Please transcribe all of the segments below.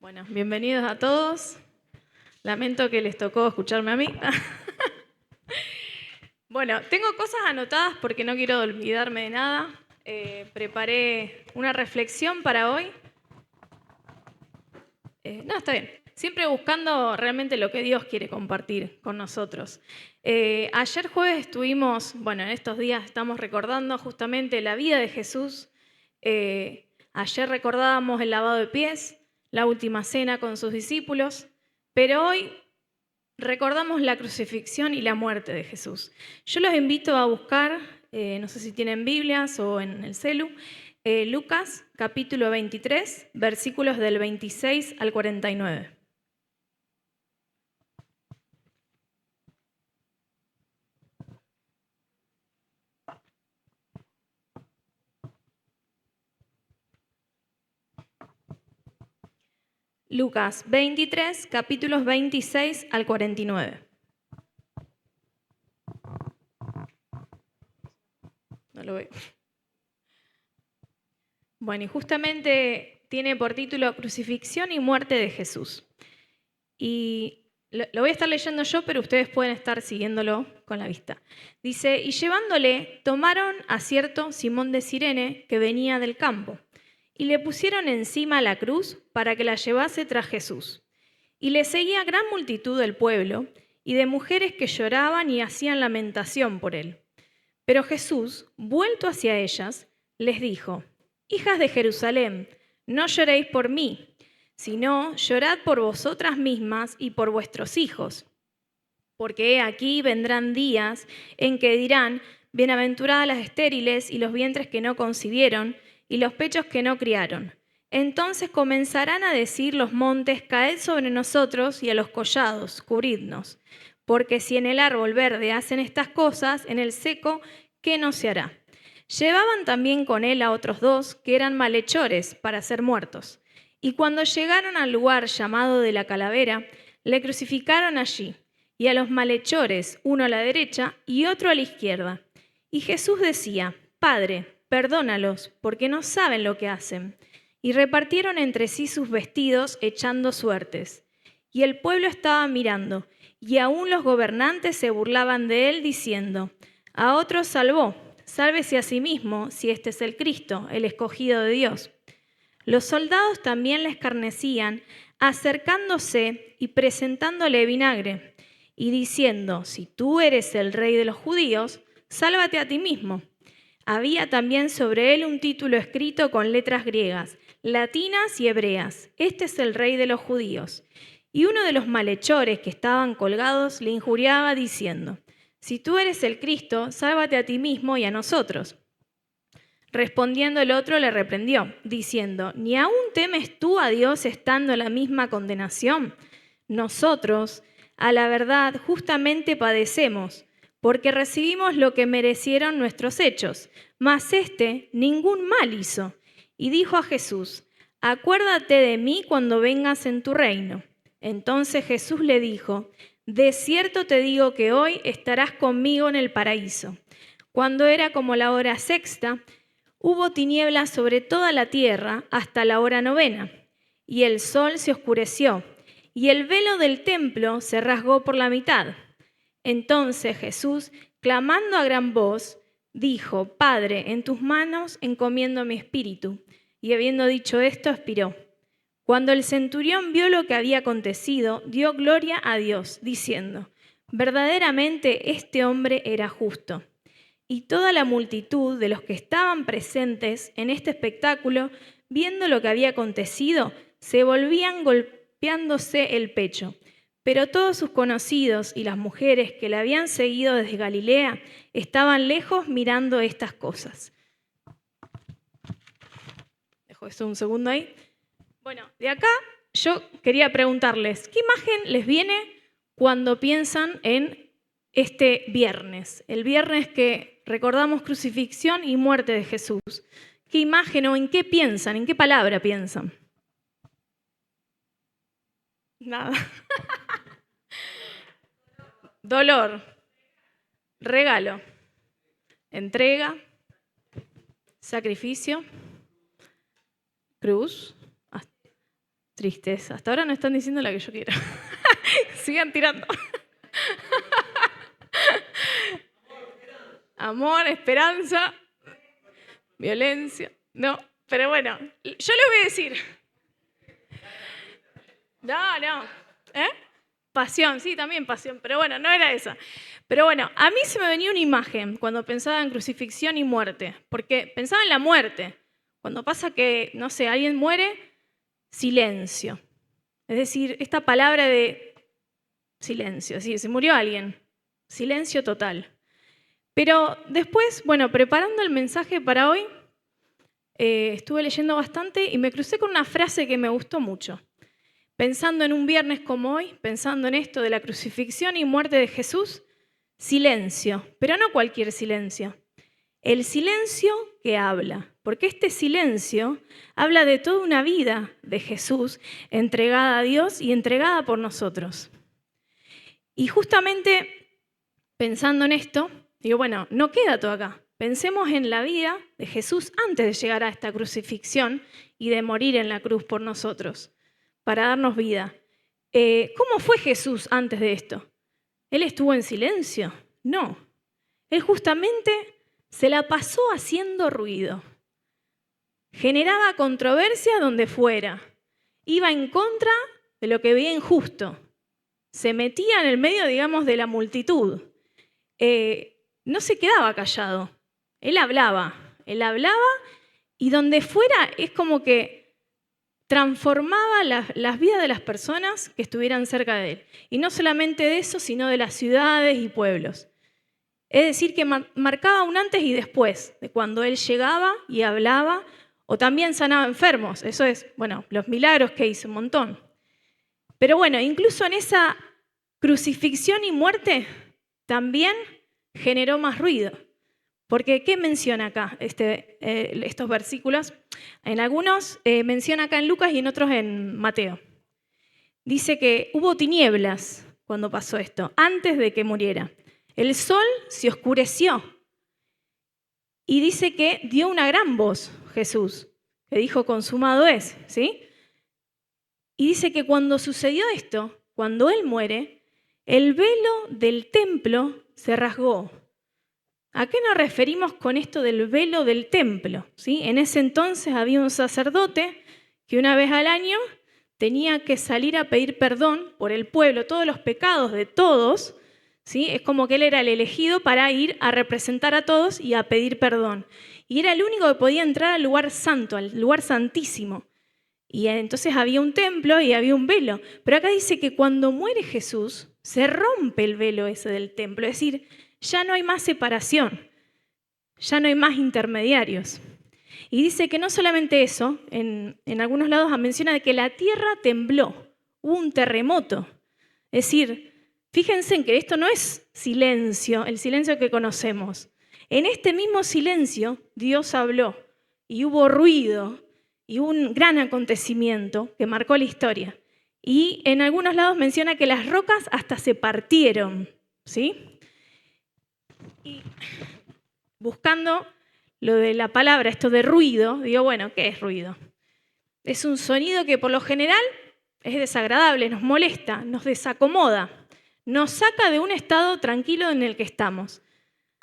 Bueno, bienvenidos a todos. Lamento que les tocó escucharme a mí. Bueno, tengo cosas anotadas porque no quiero olvidarme de nada. Preparé una reflexión para hoy. No, está bien. Siempre buscando realmente lo que Dios quiere compartir con nosotros. Ayer jueves estuvimos, en estos días estamos recordando justamente la vida de Jesús. Ayer recordábamos el lavado de pies, la última cena con sus discípulos, pero hoy recordamos la crucifixión y la muerte de Jesús. Yo los invito a buscar, no sé si tienen Biblias o en el celu, Lucas capítulo 23, versículos del 26 al 49. Lucas 23, capítulos 26 al 49. No lo veo. Bueno, y justamente tiene por título Crucifixión y muerte de Jesús. Y lo voy a estar leyendo yo, pero ustedes pueden estar siguiéndolo con la vista. Dice, y llevándole, tomaron a cierto Simón de Cirene, que venía del campo, y le pusieron encima la cruz para que la llevase tras Jesús. Y le seguía gran multitud del pueblo, y de mujeres que lloraban y hacían lamentación por él. Pero Jesús, vuelto hacia ellas, les dijo, hijas de Jerusalén, no lloréis por mí, sino llorad por vosotras mismas y por vuestros hijos. Porque he aquí vendrán días en que dirán, bienaventuradas las estériles y los vientres que no concibieron y los pechos que no criaron. Entonces comenzarán a decir los montes, caed sobre nosotros, y a los collados, cubridnos. Porque si en el árbol verde hacen estas cosas, en el seco, ¿qué no se hará? Llevaban también con él a otros dos, que eran malhechores, para ser muertos. Y cuando llegaron al lugar llamado de la Calavera, le crucificaron allí, y a los malhechores, uno a la derecha y otro a la izquierda. Y Jesús decía, Padre, perdónalos, porque no saben lo que hacen. Y repartieron entre sí sus vestidos, echando suertes. Y el pueblo estaba mirando, y aún los gobernantes se burlaban de él, diciendo, a otros salvó, sálvese a sí mismo, si este es el Cristo, el escogido de Dios. Los soldados también le escarnecían, acercándose y presentándole vinagre, y diciendo, si tú eres el rey de los judíos, sálvate a ti mismo. Había también sobre él un título escrito con letras griegas, latinas y hebreas, este es el rey de los judíos. Y uno de los malhechores que estaban colgados le injuriaba diciendo, si tú eres el Cristo, sálvate a ti mismo y a nosotros. Respondiendo el otro le reprendió, diciendo, ¿ni aún temes tú a Dios estando en la misma condenación? Nosotros, a la verdad, justamente padecemos, porque recibimos lo que merecieron nuestros hechos, mas éste ningún mal hizo. Y dijo a Jesús, acuérdate de mí cuando vengas en tu reino. Entonces Jesús le dijo, de cierto te digo que hoy estarás conmigo en el paraíso. Cuando era como la hora sexta, hubo tinieblas sobre toda la tierra hasta la hora novena, y el sol se oscureció, y el velo del templo se rasgó por la mitad. Entonces Jesús, clamando a gran voz, dijo, Padre, en tus manos encomiendo mi espíritu. Y habiendo dicho esto, expiró. Cuando el centurión vio lo que había acontecido, dio gloria a Dios, diciendo, verdaderamente este hombre era justo. Y toda la multitud de los que estaban presentes en este espectáculo, viendo lo que había acontecido, se volvían golpeándose el pecho. Pero todos sus conocidos y las mujeres que le habían seguido desde Galilea estaban lejos mirando estas cosas. Dejo esto un segundo ahí. Bueno, de acá yo quería preguntarles, ¿qué imagen les viene cuando piensan en este viernes? El viernes que recordamos crucifixión y muerte de Jesús. ¿Qué imagen o en qué piensan? ¿En qué palabra piensan? Nada. Dolor, regalo, entrega, sacrificio, cruz, tristes. Hasta ahora no están diciendo la que yo quiero. Sigan tirando. Amor, esperanza, violencia. No, pero bueno, yo les voy a decir. No. Pasión, sí, también pasión, pero bueno, no era esa. Pero bueno, a mí se me venía una imagen cuando pensaba en crucifixión y muerte, porque pensaba en la muerte. Cuando pasa que, no sé, alguien muere, silencio. Es decir, esta palabra de silencio, sí, se murió alguien, silencio total. Pero después, bueno, preparando el mensaje para hoy, estuve leyendo bastante y me crucé con una frase que me gustó mucho. Pensando en un viernes como hoy, pensando en esto de la crucifixión y muerte de Jesús, silencio, pero no cualquier silencio. El silencio que habla, porque este silencio habla de toda una vida de Jesús entregada a Dios y entregada por nosotros. Y justamente pensando en esto, digo, bueno, no queda todo acá. Pensemos en la vida de Jesús antes de llegar a esta crucifixión y de morir en la cruz por nosotros, para darnos vida. ¿Cómo fue Jesús antes de esto? ¿Él estuvo en silencio? No. Él justamente se la pasó haciendo ruido. Generaba controversia donde fuera. Iba en contra de lo que veía injusto. Se metía en el medio, digamos, de la multitud. No se quedaba callado. Él hablaba y donde fuera es como que transformaba las vidas de las personas que estuvieran cerca de él. Y no solamente de eso, sino de las ciudades y pueblos. Es decir, que marcaba un antes y después de cuando él llegaba y hablaba, o también sanaba enfermos. Eso es, bueno, los milagros que hizo un montón. Pero bueno, incluso en esa crucifixión y muerte también generó más ruido. Porque, ¿qué menciona acá estos versículos? En algunos menciona acá en Lucas y en otros en Mateo. Dice que hubo tinieblas cuando pasó esto, antes de que muriera. El sol se oscureció. Y dice que dio una gran voz Jesús, que dijo, consumado es, ¿sí? Y dice que cuando sucedió esto, cuando él muere, el velo del templo se rasgó. ¿A qué nos referimos con esto del velo del templo? ¿Sí? En ese entonces había un sacerdote que una vez al año tenía que salir a pedir perdón por el pueblo, todos los pecados de todos. ¿Sí? Es como que él era el elegido para ir a representar a todos y a pedir perdón. Y era el único que podía entrar al lugar santo, al lugar santísimo. Y entonces había un templo y había un velo. Pero acá dice que cuando muere Jesús, se rompe el velo ese del templo. Es decir, ya no hay más separación, ya no hay más intermediarios. Y dice que no solamente eso, en algunos lados menciona de que la tierra tembló, hubo un terremoto. Es decir, fíjense en que esto no es silencio, el silencio que conocemos. En este mismo silencio Dios habló y hubo ruido y hubo un gran acontecimiento que marcó la historia. Y en algunos lados menciona que las rocas hasta se partieron, ¿sí? Y buscando lo de la palabra, esto de ruido, digo, bueno, ¿qué es ruido? Es un sonido que por lo general es desagradable, nos molesta, nos desacomoda, nos saca de un estado tranquilo en el que estamos.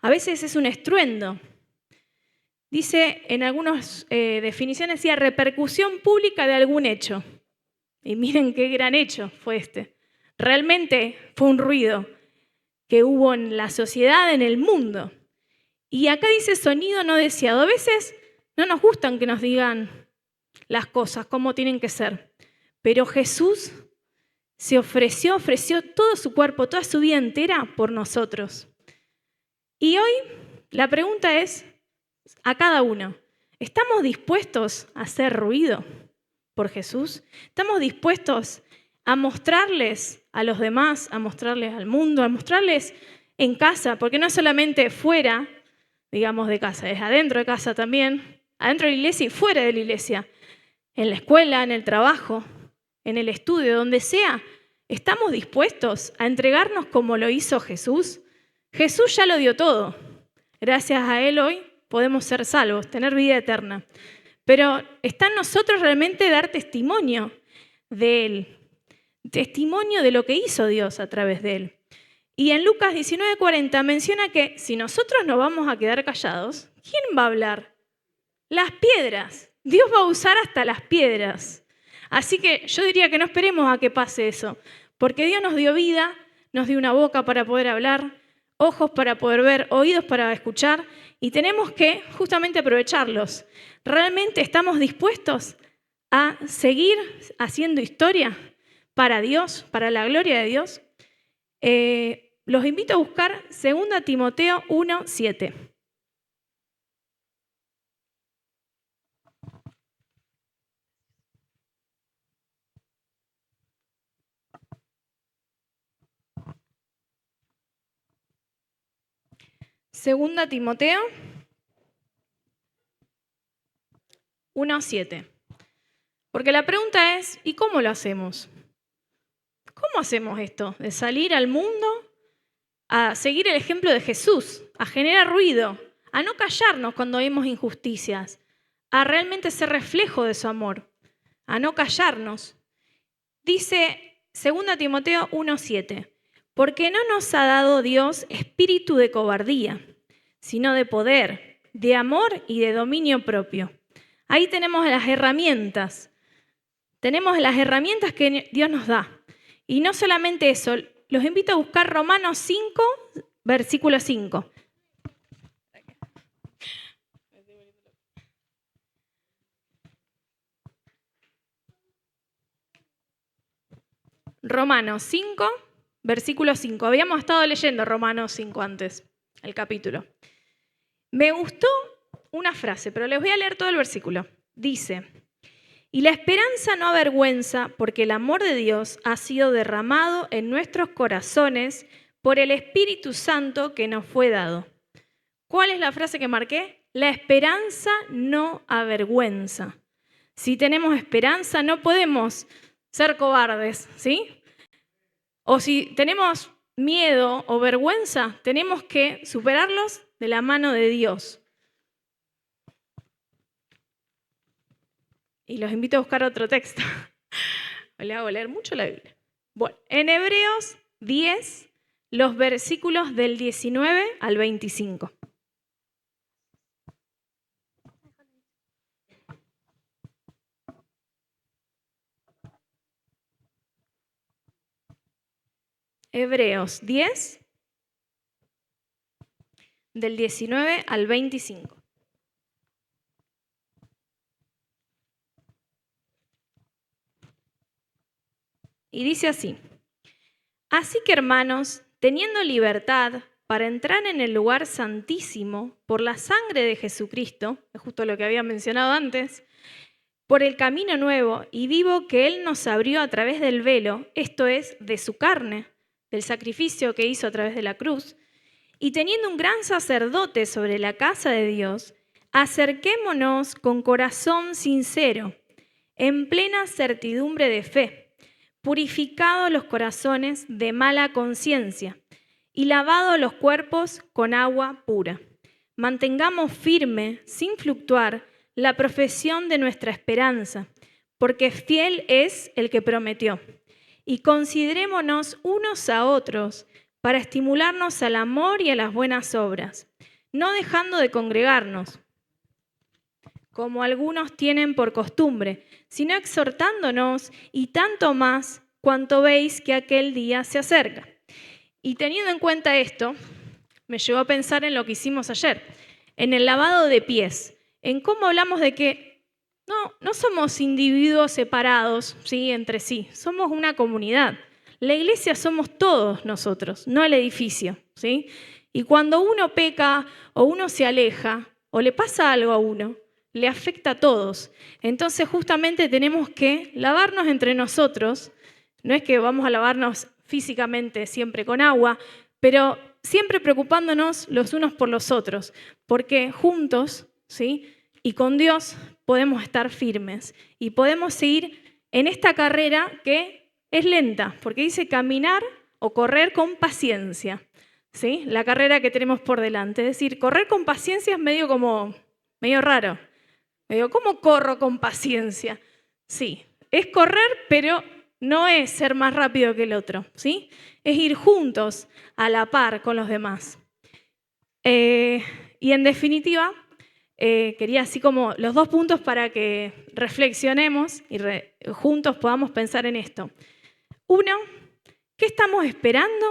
A veces es un estruendo. Dice en algunas definiciones, decía repercusión pública de algún hecho. Y miren qué gran hecho fue este. Realmente fue un ruido que hubo en la sociedad, en el mundo. Y acá dice sonido no deseado. A veces no nos gustan que nos digan las cosas, cómo tienen que ser. Pero Jesús se ofreció todo su cuerpo, toda su vida entera por nosotros. Y hoy la pregunta es a cada uno, ¿estamos dispuestos a hacer ruido por Jesús? ¿Estamos dispuestos a mostrarles a los demás, a mostrarles al mundo, a mostrarles en casa? Porque no es solamente fuera, digamos, de casa, es adentro de casa también, adentro de la iglesia y fuera de la iglesia, en la escuela, en el trabajo, en el estudio, donde sea. ¿Estamos dispuestos a entregarnos como lo hizo Jesús? Jesús ya lo dio todo. Gracias a Él hoy podemos ser salvos, tener vida eterna. Pero está en nosotros realmente dar testimonio de Él, testimonio de lo que hizo Dios a través de Él. Y en Lucas 19:40 menciona que si nosotros nos vamos a quedar callados, ¿quién va a hablar? Las piedras. Dios va a usar hasta las piedras. Así que yo diría que no esperemos a que pase eso, porque Dios nos dio vida, nos dio una boca para poder hablar, ojos para poder ver, oídos para escuchar, y tenemos que justamente aprovecharlos. ¿Realmente estamos dispuestos a seguir haciendo historia para Dios, para la gloria de Dios? Los invito a buscar 2 Timoteo 1:7. Segunda Timoteo 1:7. Porque la pregunta es, ¿y cómo lo hacemos? ¿Cómo hacemos esto? De salir al mundo a seguir el ejemplo de Jesús, a generar ruido, a no callarnos cuando vemos injusticias, a realmente ser reflejo de su amor, a no callarnos. Dice 2 Timoteo 1:7, porque no nos ha dado Dios espíritu de cobardía, sino de poder, de amor y de dominio propio. Ahí tenemos las herramientas que Dios nos da. Y no solamente eso, los invito a buscar Romanos 5, versículo 5. Romanos 5, versículo 5. Habíamos estado leyendo Romanos 5 antes, el capítulo. Me gustó una frase, pero les voy a leer todo el versículo. Dice, y la esperanza no avergüenza, porque el amor de Dios ha sido derramado en nuestros corazones por el Espíritu Santo que nos fue dado. ¿Cuál es la frase que marqué? La esperanza no avergüenza. Si tenemos esperanza, no podemos ser cobardes, ¿sí? O si tenemos miedo o vergüenza, tenemos que superarlos de la mano de Dios. Y los invito a buscar otro texto. Le hago leer mucho la Biblia. Bueno, en Hebreos 10, los versículos del 19 al 25. Hebreos 10, del 19 al 25. Y dice así, así que hermanos, teniendo libertad para entrar en el lugar santísimo por la sangre de Jesucristo, es justo lo que había mencionado antes, por el camino nuevo y vivo que Él nos abrió a través del velo, esto es, de su carne, del sacrificio que hizo a través de la cruz, y teniendo un gran sacerdote sobre la casa de Dios, acerquémonos con corazón sincero, en plena certidumbre de fe, purificados los corazones de mala conciencia y lavados los cuerpos con agua pura. Mantengamos firme, sin fluctuar, la profesión de nuestra esperanza, porque fiel es el que prometió. Y considerémonos unos a otros para estimularnos al amor y a las buenas obras, no dejando de congregarnos, como algunos tienen por costumbre, sino exhortándonos y tanto más cuanto veis que aquel día se acerca. Y teniendo en cuenta esto, me llevó a pensar en lo que hicimos ayer, en el lavado de pies, en cómo hablamos de que no somos individuos separados, ¿sí? Entre sí, somos una comunidad. La iglesia somos todos nosotros, no el edificio, ¿sí? Y cuando uno peca o uno se aleja o le pasa algo a uno, le afecta a todos. Entonces justamente tenemos que lavarnos entre nosotros. No es que vamos a lavarnos físicamente siempre con agua, pero siempre preocupándonos los unos por los otros, porque juntos, ¿sí? Y con Dios podemos estar firmes y podemos seguir en esta carrera que es lenta, porque dice caminar o correr con paciencia, ¿sí? La carrera que tenemos por delante. Es decir, correr con paciencia es medio raro. Me digo, ¿cómo corro con paciencia? Sí, es correr, pero no es ser más rápido que el otro, ¿sí? Es ir juntos, a la par con los demás. Y en definitiva, quería así como los 2 puntos para que reflexionemos y juntos podamos pensar en esto. 1, ¿qué estamos esperando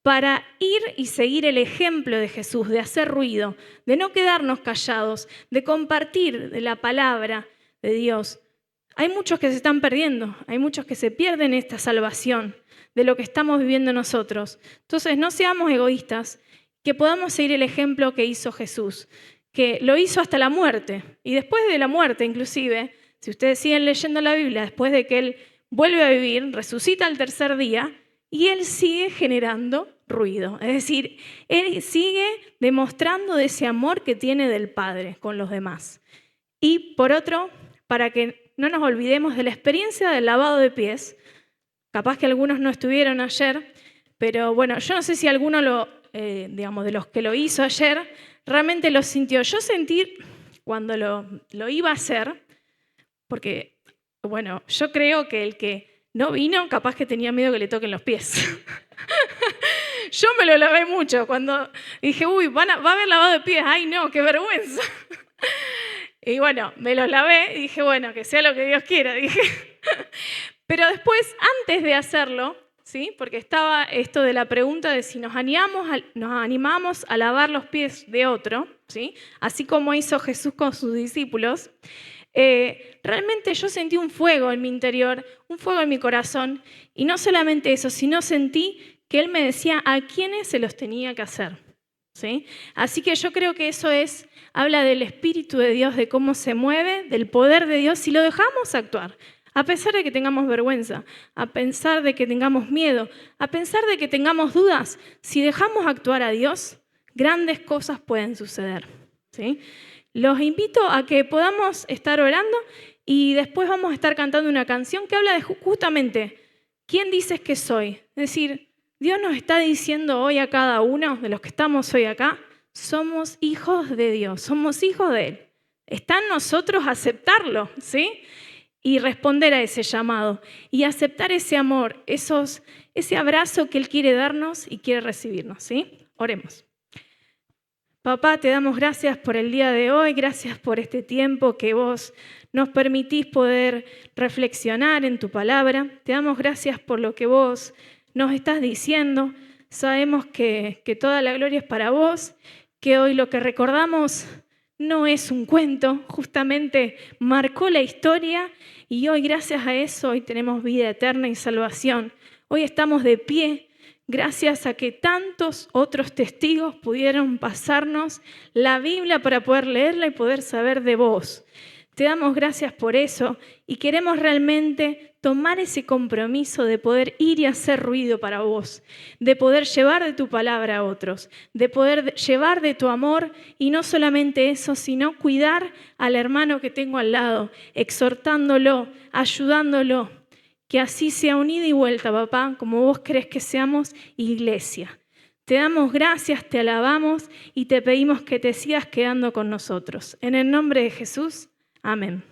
para ir y seguir el ejemplo de Jesús, de hacer ruido, de no quedarnos callados, de compartir de la palabra de Dios? Hay muchos que se están perdiendo, hay muchos que se pierden esta salvación de lo que estamos viviendo nosotros. Entonces, no seamos egoístas, que podamos seguir el ejemplo que hizo Jesús, que lo hizo hasta la muerte. Y después de la muerte, inclusive, si ustedes siguen leyendo la Biblia, después de que Él vuelve a vivir, resucita al tercer día, y Él sigue generando ruido. Es decir, Él sigue demostrando de ese amor que tiene del Padre con los demás. Y por otro, para que no nos olvidemos de la experiencia del lavado de pies. Capaz que algunos no estuvieron ayer, pero bueno, yo no sé si alguno de los que lo hizo ayer realmente lo sintió. Yo sentí cuando lo iba a hacer, porque bueno, yo creo que el que no vino, capaz que tenía miedo que le toquen los pies. Yo me lo lavé mucho cuando dije, va a haber lavado de pies, ay no, qué vergüenza. Y bueno, me los lavé y dije, bueno, que sea lo que Dios quiera, dije. Pero después, antes de hacerlo, ¿sí? Porque estaba esto de la pregunta de si nos animamos a lavar los pies de otro, ¿sí? Así como hizo Jesús con sus discípulos, realmente yo sentí un fuego en mi interior, un fuego en mi corazón, y no solamente eso, sino sentí que Él me decía a quiénes se los tenía que hacer. ¿Sí? Así que yo creo que eso habla del Espíritu de Dios, de cómo se mueve, del poder de Dios, si lo dejamos actuar, a pesar de que tengamos vergüenza, a pesar de que tengamos miedo, a pesar de que tengamos dudas, si dejamos actuar a Dios, grandes cosas pueden suceder. ¿Sí? Los invito a que podamos estar orando y después vamos a estar cantando una canción que habla de justamente quién dices que soy. Es decir, Dios nos está diciendo hoy a cada uno de los que estamos hoy acá, somos hijos de Dios, somos hijos de Él. Está en nosotros aceptarlo, ¿sí? Y responder a ese llamado y aceptar ese amor, ese abrazo que Él quiere darnos y quiere recibirnos, ¿sí? Oremos. Papá, te damos gracias por el día de hoy, gracias por este tiempo que vos nos permitís poder reflexionar en tu palabra. Te damos gracias por lo que vos nos estás diciendo. Sabemos que toda la gloria es para vos, que hoy lo que recordamos no es un cuento, justamente marcó la historia y hoy gracias a eso hoy tenemos vida eterna y salvación. Hoy estamos de pie gracias a que tantos otros testigos pudieron pasarnos la Biblia para poder leerla y poder saber de vos. Te damos gracias por eso y queremos realmente tomar ese compromiso de poder ir y hacer ruido para vos, de poder llevar de tu palabra a otros, de poder llevar de tu amor y no solamente eso, sino cuidar al hermano que tengo al lado, exhortándolo, ayudándolo, que así sea un ida y vuelta, papá, como vos crees que seamos iglesia. Te damos gracias, te alabamos y te pedimos que te sigas quedando con nosotros. En el nombre de Jesús. Amén.